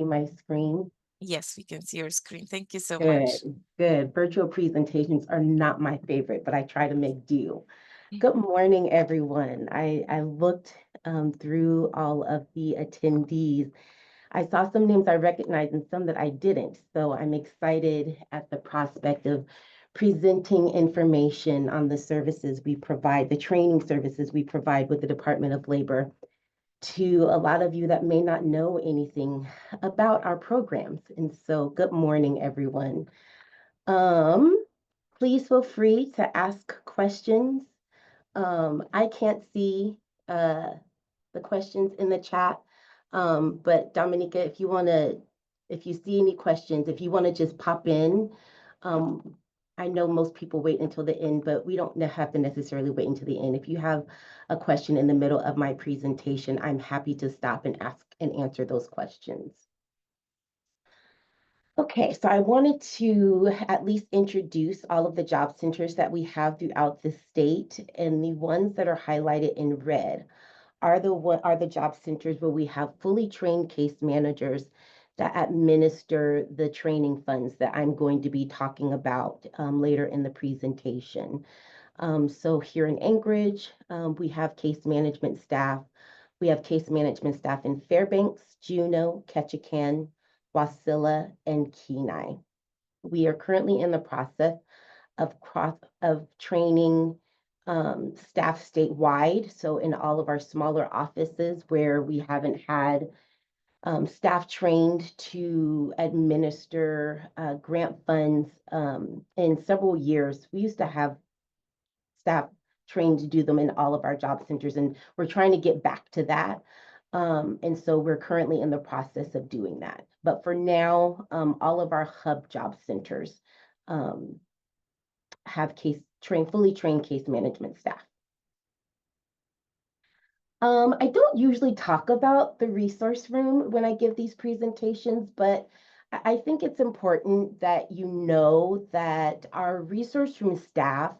my screen? Yes, we can see your screen. Thank you so much. Good, good. Virtual presentations are not my favorite, but I try to make do. Good morning, everyone. I looked through all of the attendees. I saw some names I recognized and some that I didn't. So I'm excited at the prospect of presenting information on the services we provide, the training services we provide with the Department of Labor to a lot of you that may not know anything about our programs. And so good morning, everyone. Um, Please feel free to ask questions. I can't see uh, the questions in the chat, but Dominica, if you see any questions, if you want to just pop in, um, I know most people wait until the end, but we don't have to necessarily wait until the end. If you have a question in the middle of my presentation, I'm happy to stop and ask and answer those questions. Okay, so I wanted to at least introduce all of the job centers that we have throughout the state, and the ones that are highlighted in red are the job centers where we have fully trained case managers that administer the training funds that I'm going to be talking about later in the presentation. So here in Anchorage, we have case management staff. We have case management staff in Fairbanks, Juneau, Ketchikan, Wasilla, and Kenai. We are currently in the process of training staff statewide. So in all of our smaller offices where we haven't had staff trained to administer grant funds in several years. We used to have staff trained to do them in all of our job centers, and we're trying to get back to that. And so we're currently in the process of doing that. But for now, all of our hub job centers have fully trained case management staff. I don't usually talk about the resource room when I give these presentations, but I think it's important that you know that our resource room staff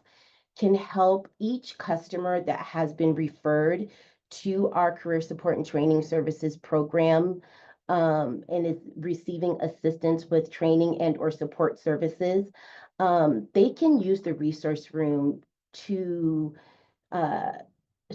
can help each customer that has been referred to our career support and training services program and is receiving assistance with training and or support services. They can use the resource room uh,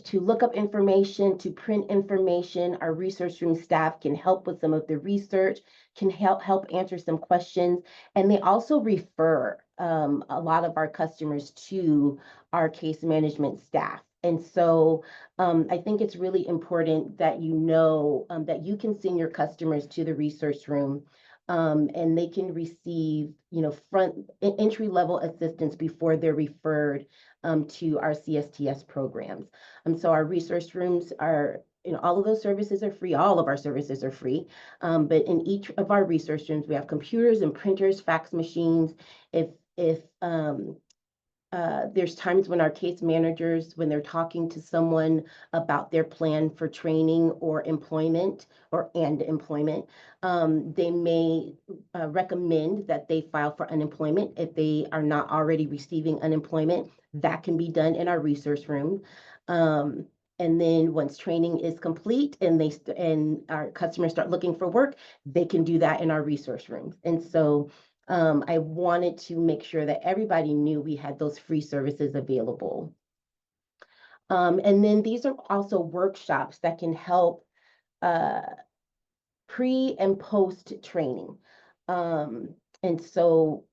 to look up information, to print information. Our research room staff can help with some of the research, can help answer some questions, and they also refer a lot of our customers to our case management staff. And so I think it's really important that you know that you can send your customers to the research room and they can receive, entry level assistance before they're referred to our CSTS programs. So our resource rooms are, all of those services are free. All of our services are free. But in each of our resource rooms, we have computers and printers, fax machines. If there's times when our case managers, when they're talking to someone about their plan for training or employment and employment, they may recommend that they file for unemployment if they are not already receiving unemployment. That can be done in our resource room. And then once training is complete and our customers start looking for work, they can do that in our resource rooms. And so I wanted to make sure that everybody knew we had those free services available. And then these are also workshops that can help pre and post training. And so,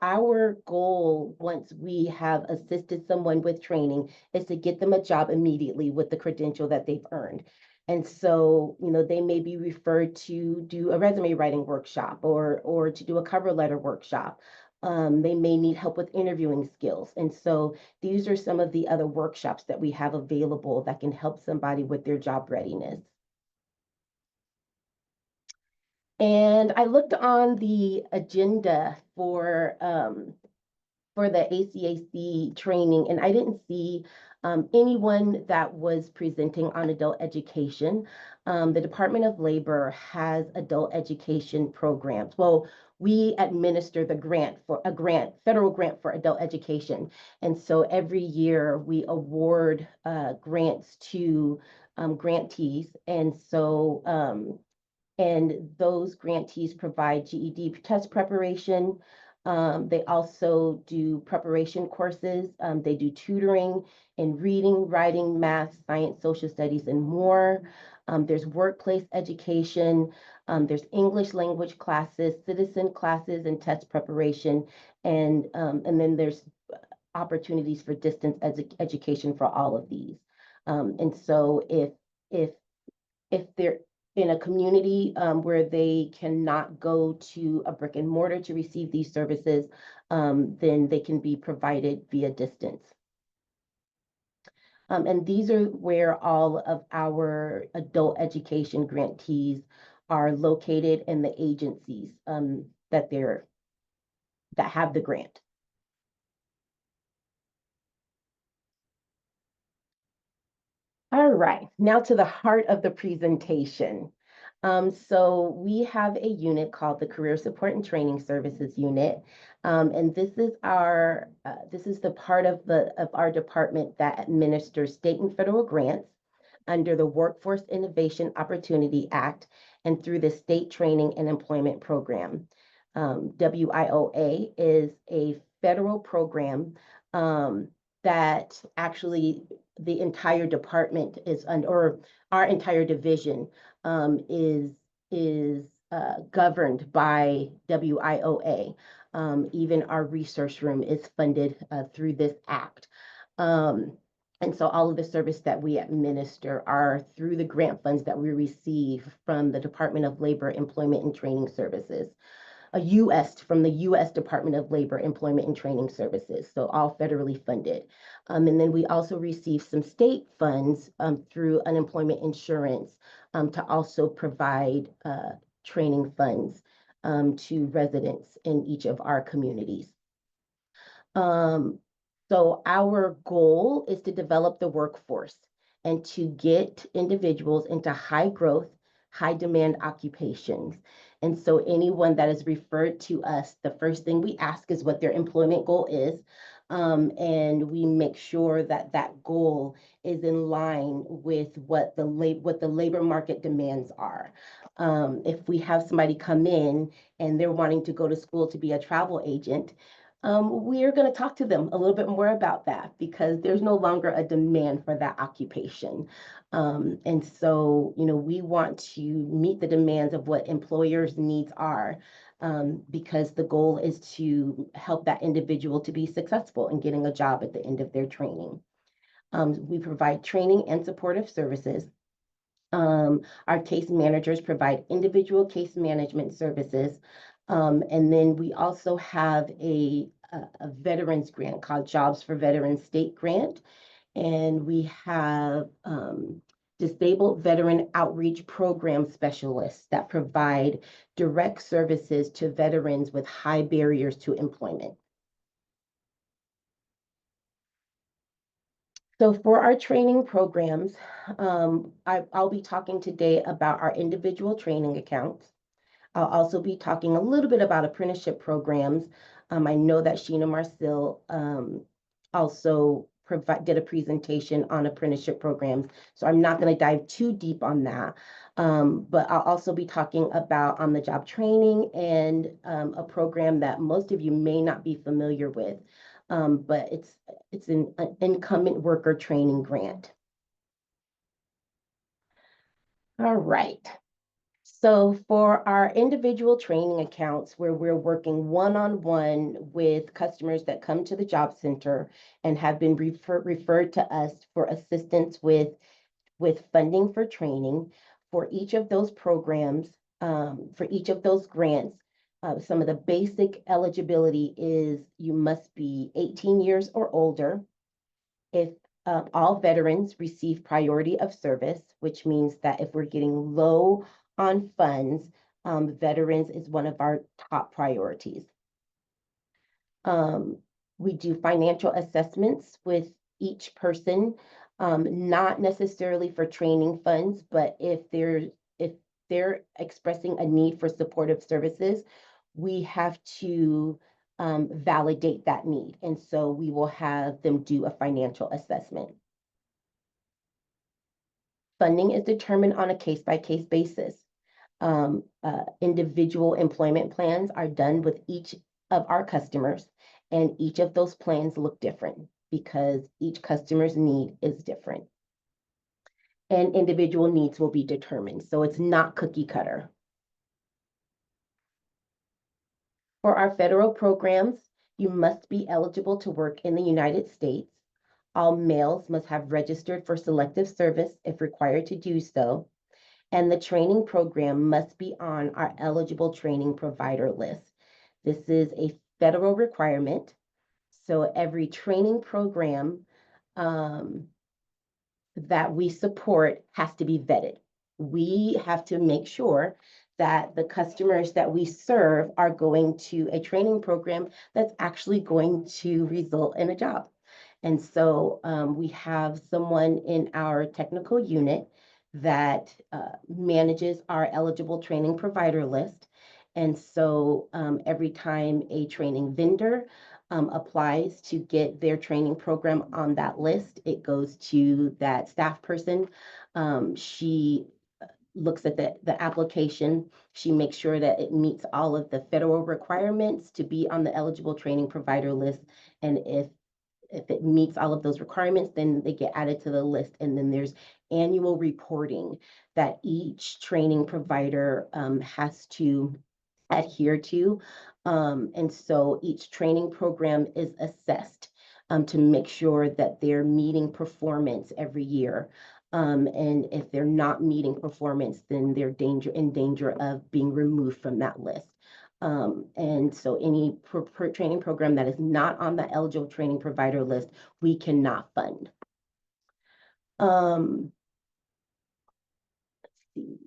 our goal once we have assisted someone with training is to get them a job immediately with the credential that they've earned. And so, they may be referred to do a resume writing workshop or to do a cover letter workshop. They may need help with interviewing skills. And so these are some of the other workshops that we have available that can help somebody with their job readiness. And I looked on the agenda for the ACAC training, and I didn't see anyone that was presenting on adult education. The Department of Labor has adult education programs. Well, we administer the federal grant for adult education. And so every year we award grants to grantees. And so And those grantees provide GED test preparation. They also do preparation courses. They do tutoring in reading, writing, math, science, social studies, and more. There's workplace education. There's English language classes, citizen classes, and test preparation. And then there's opportunities for distance education for all of these. And so if they're in a community where they cannot go to a brick and mortar to receive these services, then they can be provided via distance. And these are where all of our adult education grantees are located and the agencies that have the grant. All right, now to the heart of the presentation. So we have a unit called the Career Support and Training Services Unit, and this is the part of our department that administers state and federal grants under the Workforce Innovation Opportunity Act and through the State Training and Employment Program. WIOA is a federal program that actually the entire department is under, or our entire division is governed by WIOA. Even our research room is funded through this act. And so all of the service that we administer are through the grant funds that we receive from the Department of Labor, Employment and Training Services. From the U.S. Department of Labor, Employment and Training Services, so all federally funded. And then we also receive some state funds through unemployment insurance to also provide training funds to residents in each of our communities. So our goal is to develop the workforce and to get individuals into high growth, high demand occupations. And so anyone that is referred to us, the first thing we ask is what their employment goal is. And we make sure that that goal is in line with what the labor market demands are. If we have somebody come in and they're wanting to go to school to be a travel agent, we are going to talk to them a little bit more about that because there's no longer a demand for that occupation. And so, we want to meet the demands of what employers' needs are because the goal is to help that individual to be successful in getting a job at the end of their training. We provide training and supportive services. Our case managers provide individual case management services. And then we also have a veterans grant called Jobs for Veterans State Grant. And we have disabled veteran outreach program specialists that provide direct services to veterans with high barriers to employment. So for our training programs, I'll be talking today about our individual training accounts. I'll also be talking a little bit about apprenticeship programs. I know that Sheena Marcel also did a presentation on apprenticeship programs, so I'm not going to dive too deep on that. But I'll also be talking about on-the-job training and a program that most of you may not be familiar with, but it's an incumbent worker training grant. All right. So for our individual training accounts where we're working one-on-one with customers that come to the job center and have been referred to us for assistance with funding for training, for each of those programs, for each of those grants, some of the basic eligibility is you must be 18 years or older. If all veterans receive priority of service, which means that if we're getting low on funds, veterans is one of our top priorities. We do financial assessments with each person, not necessarily for training funds, but if they're expressing a need for supportive services, we have to validate that need. And so we will have them do a financial assessment. Funding is determined on a case-by-case basis. Individual employment plans are done with each of our customers, and each of those plans look different because each customer's need is different. And individual needs will be determined, so it's not cookie cutter. For our federal programs, you must be eligible to work in the United States. All males must have registered for selective service if required to do so. And the training program must be on our eligible training provider list. This is a federal requirement. So every training program that we support has to be vetted. We have to make sure that the customers that we serve are going to a training program that's actually going to result in a job. And so we have someone in our technical unit that manages our eligible training provider list. And so every time a training vendor applies to get their training program on that list, it goes to that staff person. She looks at the application. She makes sure that it meets all of the federal requirements to be on the eligible training provider list. And if it meets all of those requirements, then they get added to the list. And then there's annual reporting that each training provider has to adhere to. And so each training program is assessed to make sure that they're meeting performance every year. And if they're not meeting performance, then they're in danger of being removed from that list. And so any training program that is not on the eligible training provider list, we cannot fund. Let's see.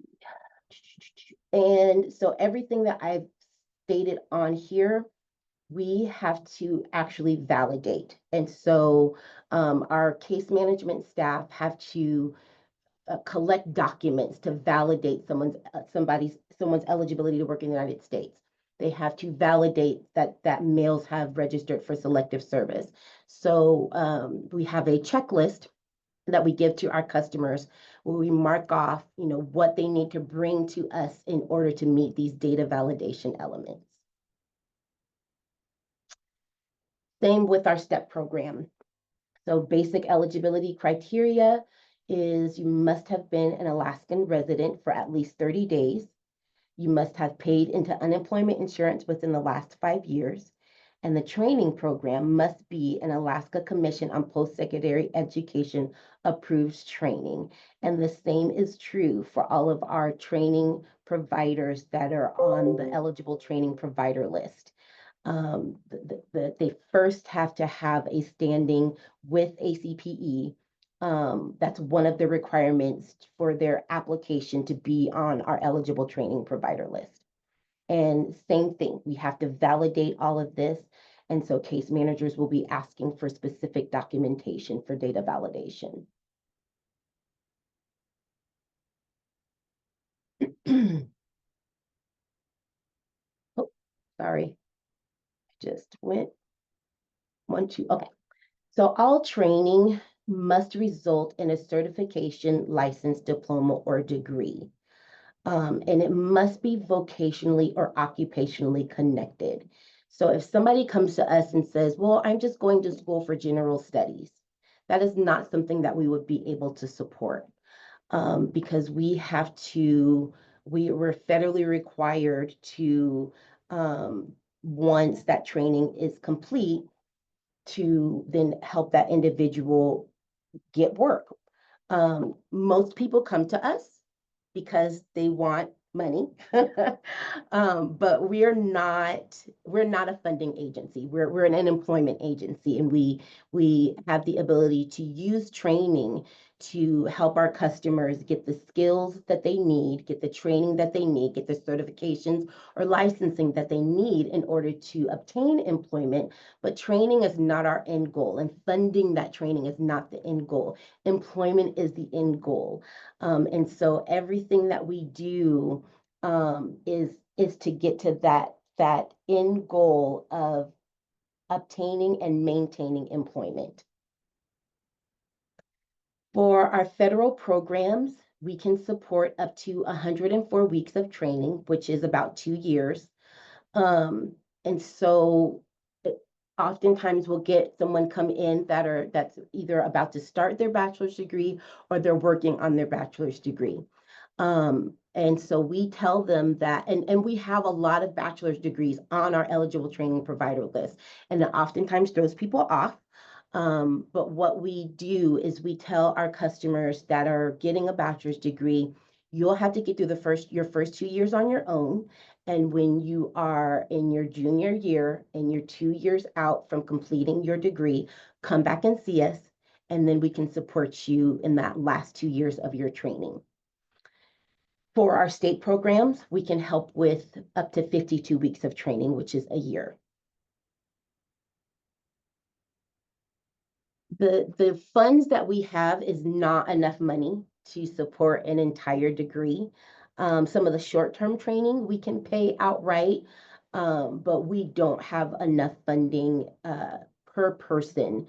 And so everything that I've stated on here, we have to actually validate. And so our case management staff have to collect documents to validate someone's eligibility to work in the United States. They have to validate that males have registered for selective service. So we have a checklist that we give to our customers where we mark off, what they need to bring to us in order to meet these data validation elements. Same with our STEP program. So basic eligibility criteria is you must have been an Alaskan resident for at least 30 days. You must have paid into unemployment insurance within the last 5 years. And the training program must be an Alaska Commission on Post-Secondary Education approved training. And the same is true for all of our training providers that are on the eligible training provider list. They first have to have a standing with ACPE. That's one of the requirements for their application to be on our eligible training provider list. And same thing, we have to validate all of this. And so case managers will be asking for specific documentation for data validation. Oh, sorry. Just went 1, 2, okay. So all training must result in a certification, license, diploma, or degree. And it must be vocationally or occupationally connected. So if somebody comes to us and says, well, I'm just going to school for general studies, that is not something that we would be able to support because we're federally required to, once that training is complete, to then help that individual get work. Most people come to us because they want money, but we're not a funding agency. We're an employment agency, and we have the ability to use training to help our customers get the skills that they need, get the training that they need, get the certifications or licensing that they need in order to obtain employment. But training is not our end goal, and funding that training is not the end goal. Employment is the end goal. And so everything that we do is to get to that end goal of obtaining and maintaining employment. For our federal programs, we can support up to 104 weeks of training, which is about 2 years. And so oftentimes we'll get someone come in that's either about to start their bachelor's degree or they're working on their bachelor's degree. And so we tell them that, and we have a lot of bachelor's degrees on our eligible training provider list, and it oftentimes throws people off. But what we do is we tell our customers that are getting a bachelor's degree, you'll have to get through your first 2 years on your own. And when you are in your junior year and you're 2 years out from completing your degree, come back and see us, and then we can support you in that last 2 years of your training. For our state programs, we can help with up to 52 weeks of training, which is a year. The funds that we have is not enough money to support an entire degree. Some of the short-term training we can pay outright, but we don't have enough funding per person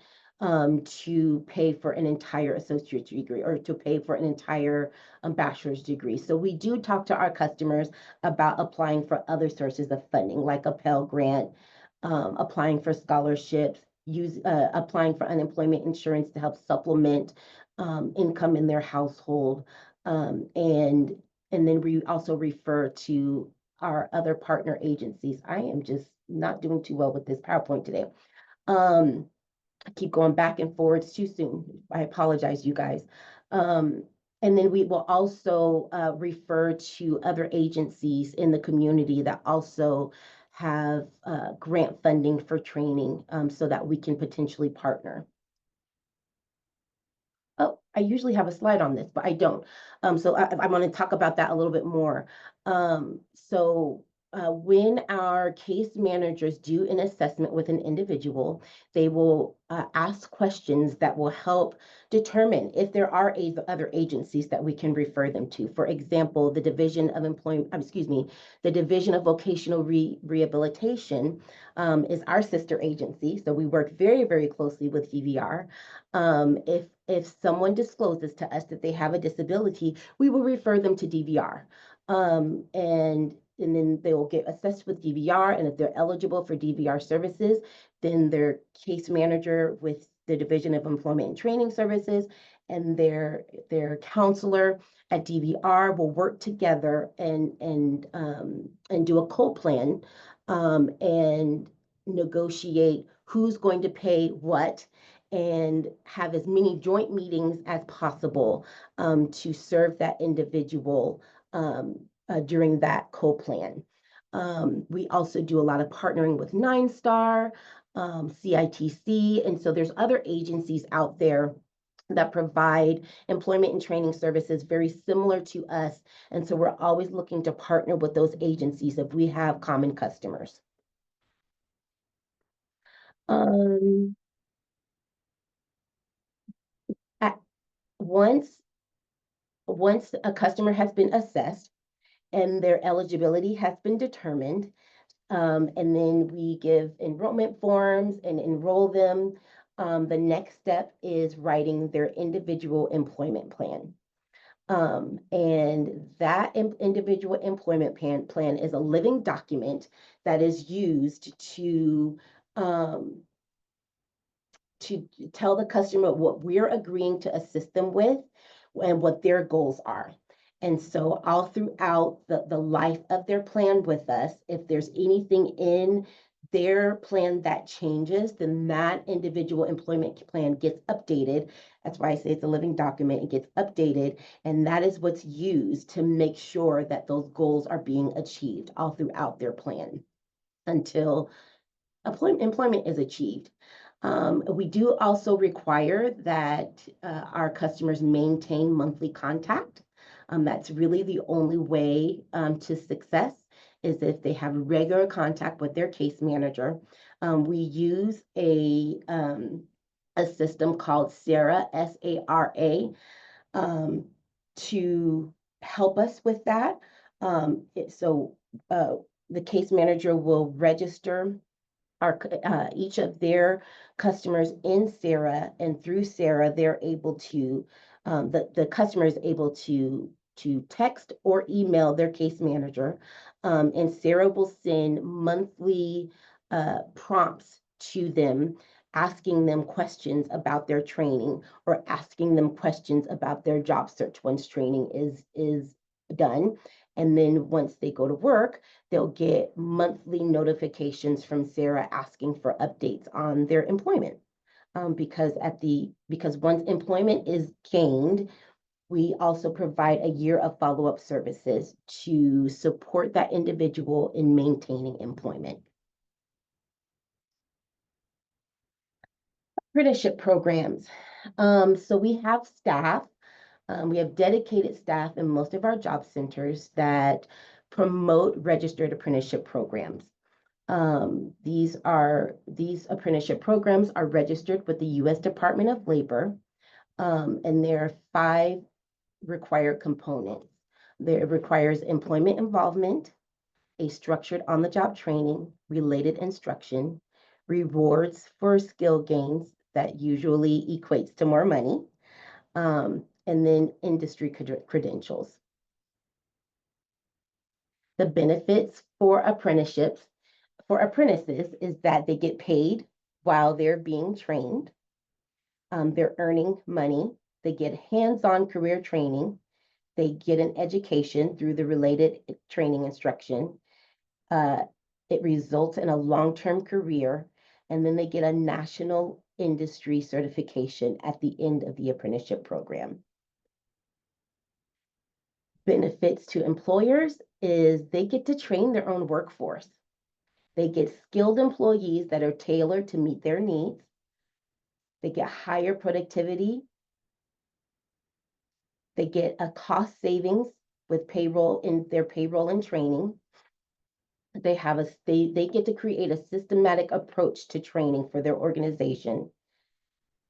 to pay for an entire associate's degree or to pay for an entire bachelor's degree. So we do talk to our customers about applying for other sources of funding, like a Pell Grant, applying for scholarships, applying for unemployment insurance to help supplement income in their household. And then we also refer to our other partner agencies. I am just not doing too well with this PowerPoint today. I keep going back and forwards too soon. I apologize, you guys. And then we will also refer to other agencies in the community that also have grant funding for training so that we can potentially partner. Oh, I usually have a slide on this, but I don't. So I want to talk about that a little bit more. When our case managers do an assessment with an individual, they will ask questions that will help determine if there are other agencies that we can refer them to. For example, the Division of the Division of Vocational Rehabilitation is our sister agency. So we work very, very closely with DVR. If someone discloses to us that they have a disability, we will refer them to DVR. And then they will get assessed with DVR, and if they're eligible for DVR services, then their case manager with the Division of Employment and Training Services and their counselor at DVR will work together and do a co-plan and negotiate who's going to pay what, and have as many joint meetings as possible to serve that individual during that co-plan. We also do a lot of partnering with 9-Star, CITC, and so there's other agencies out there that provide employment and training services very similar to us. And so we're always looking to partner with those agencies if we have common customers. Once a customer has been assessed and their eligibility has been determined, and then we give enrollment forms and enroll them, the next step is writing their individual employment plan. And that individual employment plan is a living document that is used to tell the customer what we're agreeing to assist them with and what their goals are. And so all throughout the life of their plan with us, if there's anything in their plan that changes, then that individual employment plan gets updated. That's why I say it's a living document. It gets updated, and that is what's used to make sure that those goals are being achieved all throughout their plan until employment is achieved. We do also require that our customers maintain monthly contact. That's really the only way to success is if they have regular contact with their case manager. We use a system called SARA, SARA, to help us with that. The case manager will register each of their customers in SARA, and through SARA, they're able to The customer is able to text or email their case manager, and Sarah will send monthly prompts to them, asking them questions about their training or asking them questions about their job search once training is done. And then once they go to work, they'll get monthly notifications from Sarah asking for updates on their employment. Because once employment is gained, we also provide a year of follow-up services to support that individual in maintaining employment. Apprenticeship programs. So we have staff. We have dedicated staff in most of our job centers that promote registered apprenticeship programs. These apprenticeship programs are registered with the U.S. Department of Labor, and there are 5 required components. It requires employment involvement, a structured on-the-job training, related instruction, rewards for skill gains that usually equates to more money, and then industry credentials. The benefits for apprentices is that they get paid while they're being trained. They're earning money. They get hands-on career training. They get an education through the related training instruction. It results in a long-term career, and then they get a national industry certification at the end of the apprenticeship program. Benefits to employers is they get to train their own workforce. They get skilled employees that are tailored to meet their needs. They get higher productivity. They get a cost savings with payroll and training. They get to create a systematic approach to training for their organization.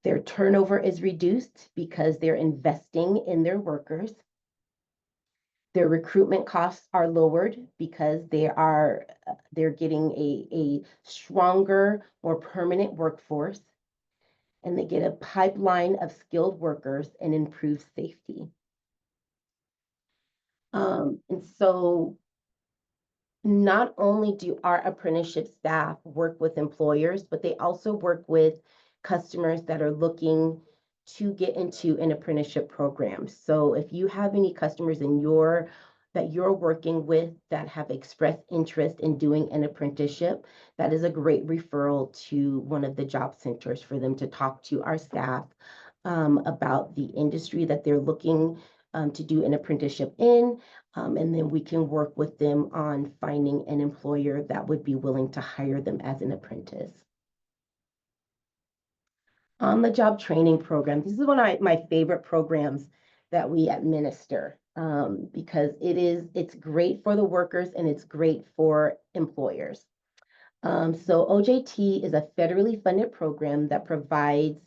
Their turnover is reduced because they're investing in their workers. Their recruitment costs are lowered because they're getting a stronger, more permanent workforce, and they get a pipeline of skilled workers and improved safety. And so not only do our apprenticeship staff work with employers, but they also work with customers that are looking to get into an apprenticeship program. So if you have any customers that you're working with that have expressed interest in doing an apprenticeship, that is a great referral to one of the job centers for them to talk to our staff about the industry that they're looking to do an apprenticeship in, and then we can work with them on finding an employer that would be willing to hire them as an apprentice. On-the-job training program. This is one of my favorite programs that we administer because it's great for the workers and it's great for employers. So OJT is a federally funded program that provides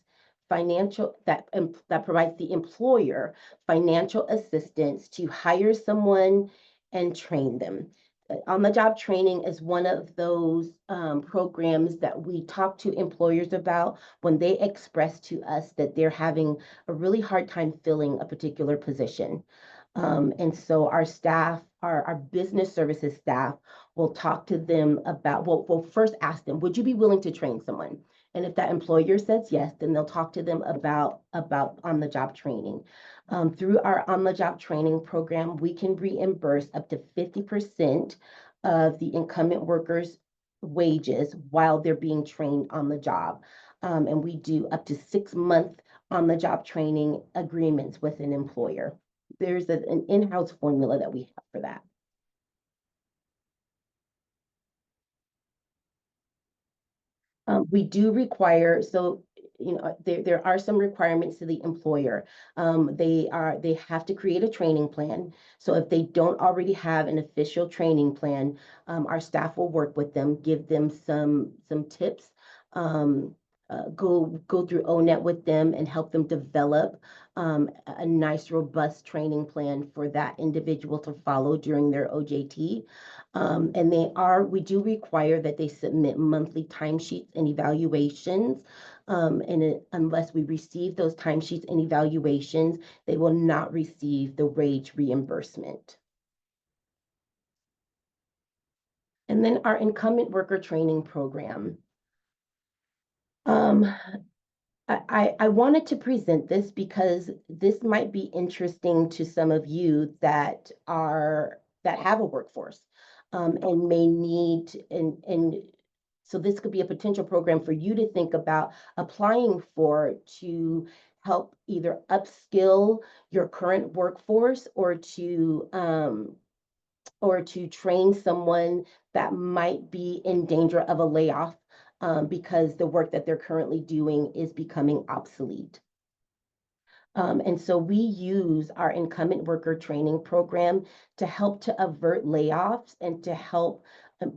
the employer financial assistance to hire someone and train them. On-the-job training is one of those programs that we talk to employers about when they express to us that they're having a really hard time filling a particular position. And so our staff, our business services staff, will talk to them about, we'll first ask them, would you be willing to train someone? And if that employer says yes, then they'll talk to them about on-the-job training. Through our on-the-job training program, we can reimburse up to 50% of the incumbent workers' wages while they're being trained on the job. And we do up to 6-month on-the-job training agreements with an employer. There's an in-house formula that we have for that. We do require, so there are some requirements to the employer. They have to create a training plan. So if they don't already have an official training plan, our staff will work with them, give them some tips, go through ONET with them and help them develop a nice, robust training plan for that individual to follow during their OJT. And we do require that they submit monthly timesheets and evaluations Unless we receive those timesheets and evaluations, they will not receive the wage reimbursement. And then our incumbent worker training program. I wanted to present this because this might be interesting to some of you that have a workforce, and may need, and so this could be a potential program for you to think about applying for, to help either upskill your current workforce, or to train someone that might be in danger of a layoff, because the work that they're currently doing is becoming obsolete. And so we use our incumbent worker training program to help to avert layoffs and to help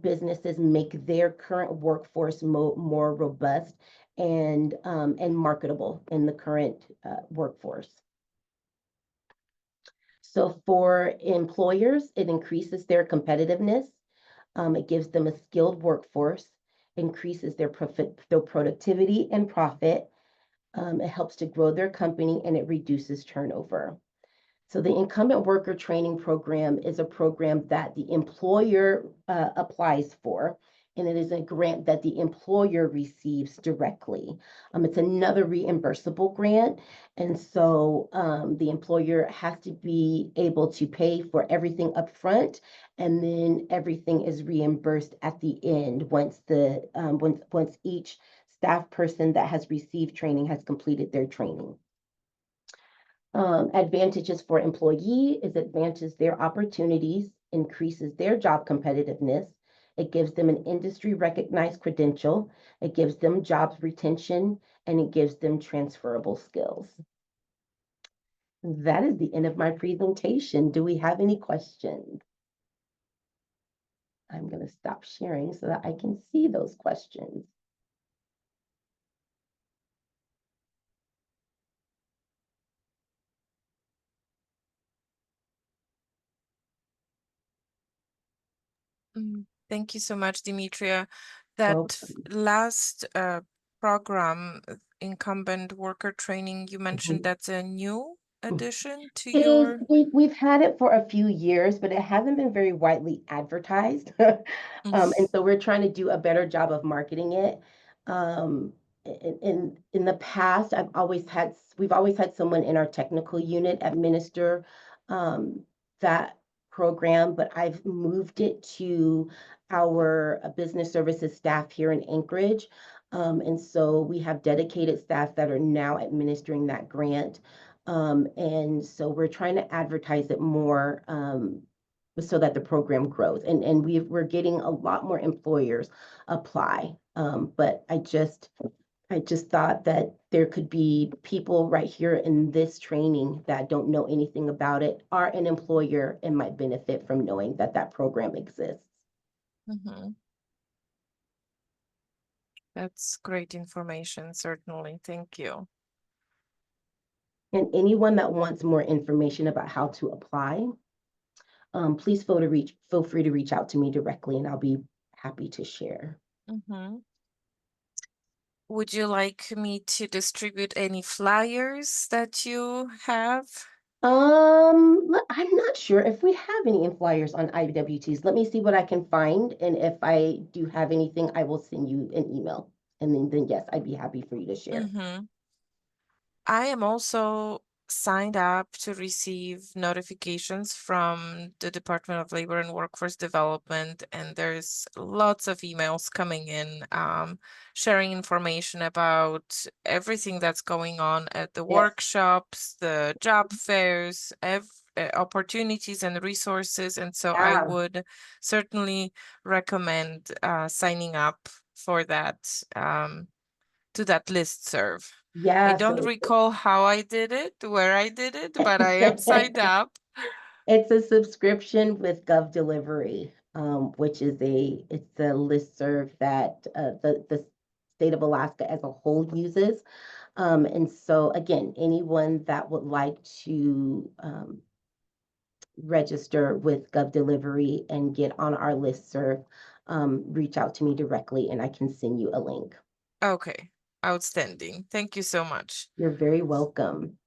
businesses make their current workforce more robust and marketable in the current workforce. So for employers, it increases their competitiveness. It gives them a skilled workforce, increases their productivity and profit. It helps to grow their company, and it reduces turnover. So the incumbent worker training program is a program that the employer applies for, and it is a grant that the employer receives directly. It's another reimbursable grant, and so the employer has to be able to pay for everything up front, and then everything is reimbursed at the end once each staff person that has received training has completed their training. Advantages for employee is advances their opportunities, increases their job competitiveness. It gives them an industry recognized credential. It gives them jobs retention, and it gives them transferable skills. That is the end of my presentation. Do we have any questions? I'm going to stop sharing so that I can see those questions. Thank you so much, Demetria. That Welcome. last program, incumbent worker training, you mentioned that's a new addition to It is. your. We've had it for a few years, but it hasn't been very widely advertised. And so we're trying to do a better job of marketing it. In the past, we've always had someone in our technical unit administer that program, but I've moved it to our business services staff here in Anchorage. And so we have dedicated staff that are now administering that grant. And so we're trying to advertise it more, so that the program grows. And we're getting a lot more employers apply. But I just thought that there could be people right here in this training that don't know anything about it, are an employer, and might benefit from knowing that that program exists. That's great information, certainly. Thank you. And anyone that wants more information about how to apply, please feel free to reach out to me directly, and I'll be happy to share. Would you like me to distribute any flyers that you have? I'm not sure if we have any flyers on IWTs. Let me see what I can find, and if I do have anything, I will send you an email. And then yes, I'd be happy for you to share. I am also signed up to receive notifications from the Department of Labor and Workforce Development, and there's lots of emails coming in, sharing information about everything that's going on at the workshops, the job fairs, opportunities and resources. And so I would certainly recommend signing up for that, to that listserv. Yeah. I don't recall how I did it, where I did it, but I am signed up. It's a subscription with DOLWD, which is it's a listserv that the state of Alaska as a whole uses. And so again, anyone that would like to register with DOLWD and get on our listserv, reach out to me directly, and I can send you a link. Okay. outstanding. Thank you so much. You're very welcome.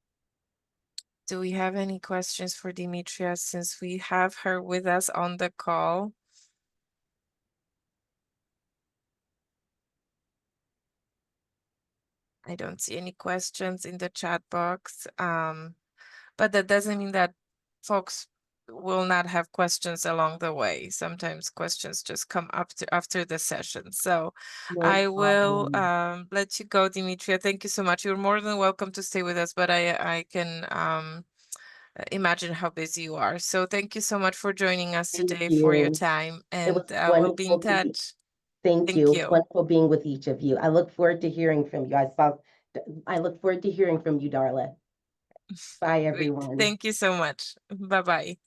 Do we have any questions for Demetria since we have her with us on the call? I don't see any questions in the chat box, but that doesn't mean that folks will not have questions along the way. Sometimes questions just come up to after the session. So No I will problem. let you go, Demetria. Thank you so much. You're more than welcome to stay with us, but I can imagine how busy you are. So thank you so much for joining us Thank today, for your you. time, It and was we'll be in wonderful to be. touch. Thank Thank you. It was you. wonderful being with each of you. I look forward to hearing from you. I look forward to hearing from you, Darla. Bye, Great. everyone. Thank you so much. Bye-bye.